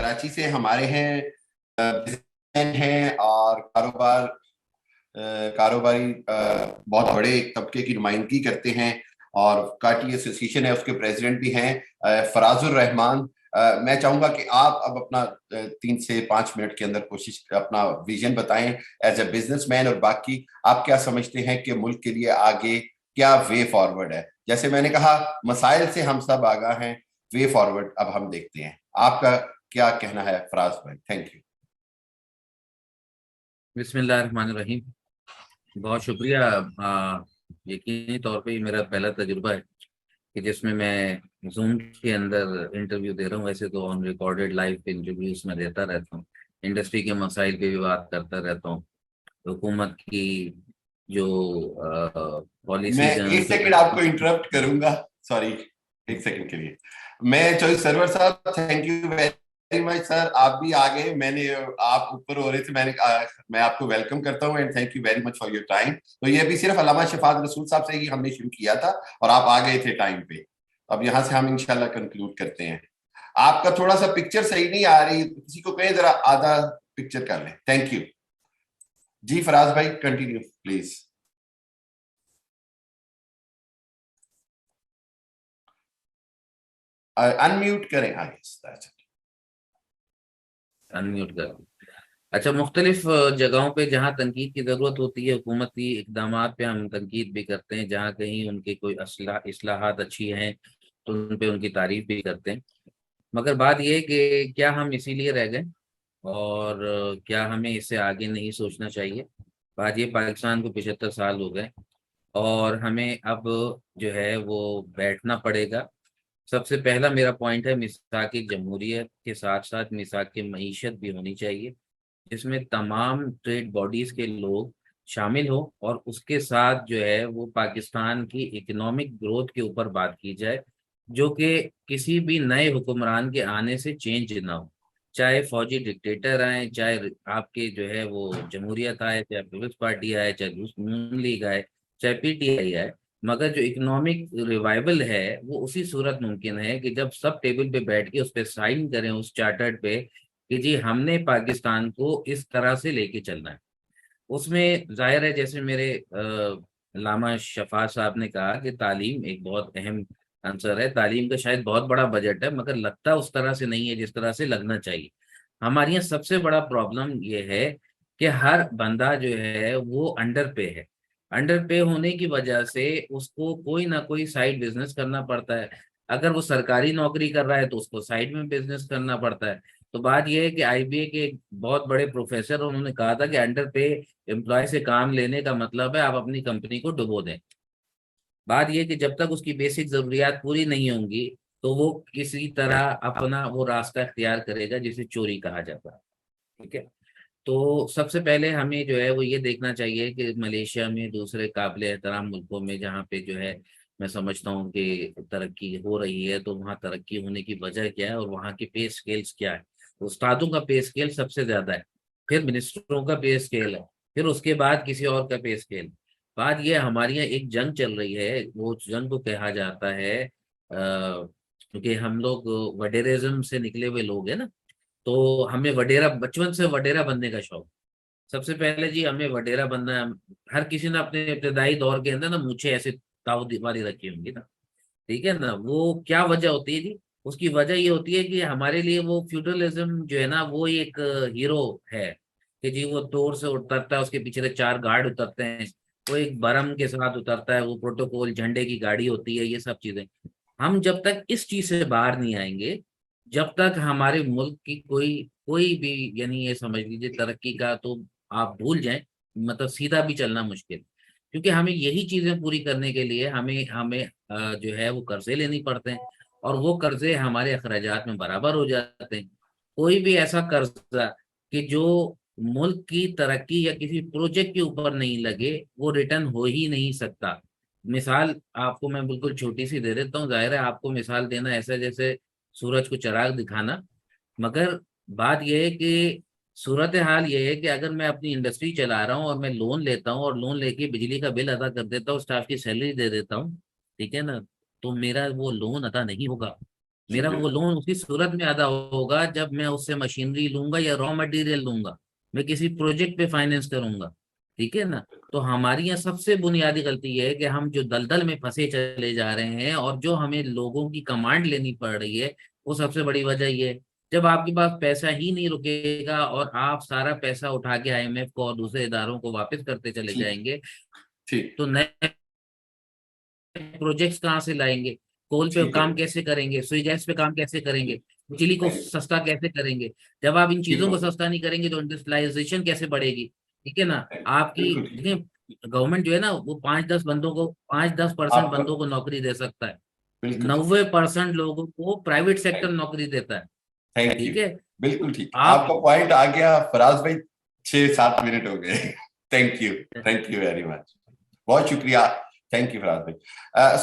कराची से हमारे हैं, बिजनेसमैन हैं और कारोबारी बहुत बड़े एक तबके की नुमाइंदगी करते हैं और काटी एसोसिएशन है उसके प्रेसिडेंट भी हैं, फराजुर रहमान। मैं चाहूंगा कि आप अब अपना 3 से 5 मिनट के अंदर कोशिश अपना विजन बताएं एज ए बिजनेसमैन, और बाकी आप क्या समझते हैं कि मुल्क के लिए आगे क्या वे फॉरवर्ड है। जैसे मैंने कहा, मसाइल से हम सब आगाह हैं, वे फॉरवर्ड अब हम देखते हैं। आपका क्या कहना है फराज भाई? Thank you. बिस्मिल्लाहिर्रहमानिर्रहीम। बहुत शुक्रिया। यकीनी तौर पे ये मेरा पहला तजुर्बा है कि जिसमें मैं जूम के अंदर इंटरव्यू दे रहा हूँ। वैसे तो ऑन रिकॉर्डेड लाइव इंटरव्यूज में देता रहता हूँ, इंडस्ट्री के मसाइल पे भी बात करता रहता हूँ, हुकूमत की जो मैं पॉलिसीज हैं एक उनके सेकंड आपको इंटरप्ट करूंगा, सॉरी, एक सेकंड के लिए। मैं चॉइस सर्वर साहब, thank you very much sir, आप भी आ गए। मैंने आप ऊपर हो रहे थे, मैं आपको वेलकम करता हूं and thank you very much for your time. तो ये भी सिर्फ अल्लामा शफात रसूल साहब से ही हमने शुरू किया था और आप आ गए थे टाइम पे। अब यहां से हम इंशाल्लाह कंक्लूड करते हैं। आपका थोड़ा सा पिक्चर सही नहीं आ रही, किसी को कहें जरा आधा पिक्चर कर लें। थैंक यू जी। फराज भाई कंटिन्यू प्लीज। अनम्यूट करें आगे। अनम्यूट कर। अच्छा, मुख्तलिफ जगहों पे जहाँ तनकीद की ज़रूरत होती है, हुकूमती इकदाम पे हम तनकीद भी करते हैं। जहाँ कहीं उनके कोई इस्लाहात अच्छी हैं तो उन पे उनकी तारीफ भी करते हैं। मगर बात यह है कि क्या हम इसीलिए रह गए और क्या हमें इससे आगे नहीं सोचना चाहिए। बात ये, पाकिस्तान को 75 साल हो गए और हमें अब जो है वो बैठना पड़ेगा। सबसे पहला मेरा पॉइंट है, मिसाक जमहूरियत के साथ साथ मिसाक मईशत भी होनी चाहिए, जिसमें तमाम ट्रेड बॉडीज के लोग शामिल हो और उसके साथ जो है वो पाकिस्तान की इकोनॉमिक ग्रोथ के ऊपर बात की जाए, जो कि किसी भी नए हुक्मरान के आने से चेंज ना हो। चाहे फौजी डिक्टेटर आए, चाहे आपके जो है वो जमहूरियत आए, चाहे पीपल्स पार्टी आए, चाहे मुस्लिम लीग आए, चाहे पीटीआई आए, मगर जो इकोनॉमिक रिवाइवल है वो उसी सूरत मुमकिन है कि जब सब टेबल पे बैठ के उस पर साइन करें, उस चार्टर्ड पे, कि जी हमने पाकिस्तान को इस तरह से लेके चलना है। उसमें जाहिर है, जैसे मेरे लामा शफा साहब ने कहा कि तालीम एक बहुत अहम आंसर है। तालीम का शायद बहुत बड़ा बजट है मगर लगता उस तरह से नहीं है जिस तरह से लगना चाहिए। हमारे यहाँ सबसे बड़ा प्रॉब्लम ये है कि हर बंदा जो है वो अंडर पे है। अंडर पे होने की वजह से उसको कोई ना कोई साइड बिजनेस करना पड़ता है। अगर वो सरकारी नौकरी कर रहा है तो उसको साइड में बिजनेस करना पड़ता है। तो बात यह है कि आईबीए के एक बहुत बड़े प्रोफेसर, उन्होंने कहा था कि अंडर पे एम्प्लॉय से काम लेने का मतलब है आप अपनी कंपनी को डुबो दें। बात यह कि जब तक उसकी बेसिक जरूरियात पूरी नहीं होंगी तो वो किसी तरह अपना वो रास्ता इख्तियार करेगा जिसे चोरी कहा जाता है। ठीक है। तो सबसे पहले हमें जो है वो ये देखना चाहिए कि मलेशिया में, दूसरे काबिल एहतराम मुल्कों में जहाँ पे जो है मैं समझता हूँ कि तरक्की हो रही है, तो वहाँ तरक्की होने की वजह क्या है और वहाँ के पे स्केल्स क्या है। तो उस्तादों का पे स्केल सबसे ज्यादा है, फिर मिनिस्टरों का पे स्केल है, फिर उसके बाद किसी और का पे स्केल। बात यह, हमारे यहाँ एक जंग चल रही है, वो जंग को कहा जाता है क्योंकि हम लोग वडेरिज्म से निकले हुए लोग हैं ना, तो हमें वडेरा, बचपन से वडेरा बनने का शौक। सबसे पहले जी हमें वडेरा बनना है। हर किसी ने अपने इब्तदाई दौर के अंदर ना मूछें ऐसे ताऊ वाली रखी होंगी ना। ठीक है ना, वो क्या वजह होती है जी? उसकी वजह ये होती है कि हमारे लिए वो फ्यूडलिज्म जो है ना वो एक हीरो है, कि जी वो तोर से उतरता है, उसके पीछे से 4 गार्ड उतरते हैं, वो एक बरम के साथ उतरता है, वो प्रोटोकॉल झंडे की गाड़ी होती है, ये सब चीजें। हम जब तक इस चीज से बाहर नहीं आएंगे, जब तक हमारे मुल्क की कोई कोई भी, यानी ये समझ लीजिए तरक्की का तो आप भूल जाएं, मतलब सीधा भी चलना मुश्किल। क्योंकि हमें यही चीजें पूरी करने के लिए हमें हमें जो है वो कर्जे लेनी पड़ते हैं, और वो कर्जे हमारे अखराजात में बराबर हो जाते हैं। कोई भी ऐसा कर्जा कि जो मुल्क की तरक्की या किसी प्रोजेक्ट के ऊपर नहीं लगे, वो रिटर्न हो ही नहीं सकता। मिसाल आपको मैं बिल्कुल छोटी सी दे देता हूँ। जाहिर है आपको मिसाल देना ऐसा जैसे सूरज को चिराग दिखाना, मगर बात यह है कि सूरत हाल ये है कि अगर मैं अपनी इंडस्ट्री चला रहा हूँ और मैं लोन लेता हूँ और लोन लेके बिजली का बिल अदा कर देता हूँ, स्टाफ की सैलरी दे देता हूँ, ठीक है ना, तो मेरा वो लोन अदा नहीं होगा। मेरा वो शुक्रिया। लोन उसी सूरत में अदा होगा जब मैं उससे मशीनरी लूंगा या रॉ मटेरियल लूंगा, मैं किसी प्रोजेक्ट पे फाइनेंस करूंगा। ठीक है ना। तो हमारी यहाँ सबसे बुनियादी गलती ये है कि हम जो दलदल में फंसे चले जा रहे हैं और जो हमें लोगों की कमांड लेनी पड़ रही है, वो सबसे बड़ी वजह ये है। जब आपके पास पैसा ही नहीं रुकेगा और आप सारा पैसा उठा के आईएमएफ को और दूसरे इदारों को वापस करते चले ठीक। जाएंगे, ठीक। तो नए प्रोजेक्ट्स कहाँ से लाएंगे? कोल पे ठीक है। काम कैसे करेंगे? सुई गैस पे काम कैसे करेंगे? ठीक। बिजली को थैंक यू। सस्ता कैसे करेंगे? जब आप इन ठीक चीजों हो को गया। सस्ता नहीं करेंगे तो इंडस्ट्रियलाइजेशन कैसे बढ़ेगी? ठीक है ना। आपकी बिल्कुल ठीक। देखिए, गवर्नमेंट जो है ना, वो 5-10% आपका बंदों को नौकरी दे सकता है। बिल्कुल ठीक। 90% लोगों को प्राइवेट सेक्टर थैंक नौकरी देता है। Thank you. ठीक है। बिल्कुल ठीक, आप आपका पॉइंट आ गया फराज भाई। 6-7 मिनट हो गए। Thank you. Thank you very much. बहुत शुक्रिया। थैंक यू फराज भाई।